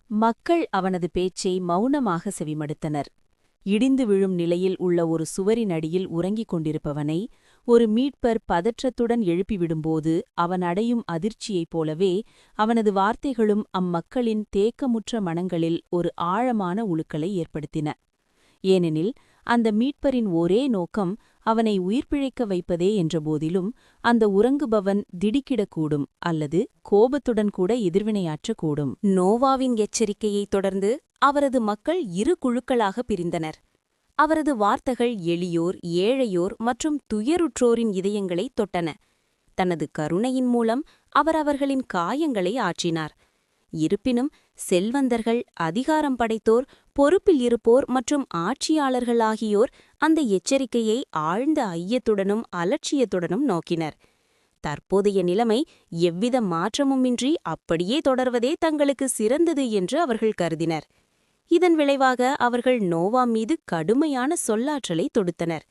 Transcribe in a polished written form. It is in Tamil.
மக்கள் அவனது பேச்சை மௌனமாக செவிமடுத்தனர். இடிந்து விழும் நிலையில் உள்ள ஒரு சுவரின் அடியில் உறங்கிக் கொண்டிருப்பவனை ஒரு மீட்பர் பதற்றத்துடன் எழுப்பிவிடும்போது அவன் அடையும் அதிர்ச்சியைப் போலவே அவனது வார்த்தைகளும் அம்மக்களின் தேக்கமுற்ற மனங்களில் ஒரு ஆழமான உலுக்கலை ஏற்படுத்தின. ஏனெனில் அந்த மீட்பரின் ஒரே நோக்கம் அவனை உயிர்ப்பிழைக்க வைப்பதே என்றபோதிலும் அந்த உறங்குபவன் திடுக்கிடக்கூடும் அல்லது கோபத்துடன் கூட எதிர்வினையாற்றக்கூடும். நோவாவின் எச்சரிக்கையைத் தொடர்ந்து அவரது மக்கள் இரு குழுக்களாக பிரிந்தனர். அவரது வார்த்தைகள் எளியோர், ஏழையோர் மற்றும் துயருற்றோரின் இதயங்களைத் தொட்டன. தனது கருணையின் மூலம் அவர் அவர்களின் காயங்களை ஆற்றினார். இருப்பினும் செல்வந்தர்கள், அதிகாரம் படைத்தோர், பொறுப்பில் இருப்போர் மற்றும் ஆட்சியாளர்கள் ஆகியோர் அந்த எச்சரிக்கையை ஆழ்ந்த ஐயத்துடனும் அலட்சியத்துடனும் நோக்கினர். தற்போதைய நிலைமை எவ்வித மாற்றமுமின்றி அப்படியே தொடர்வதே தங்களுக்கு சிறந்தது என்று அவர்கள் கருதினர். இதன் விளைவாக அவர்கள் நோவா மீது கடுமையான சொல்லாற்றலை தொடுத்தனர்.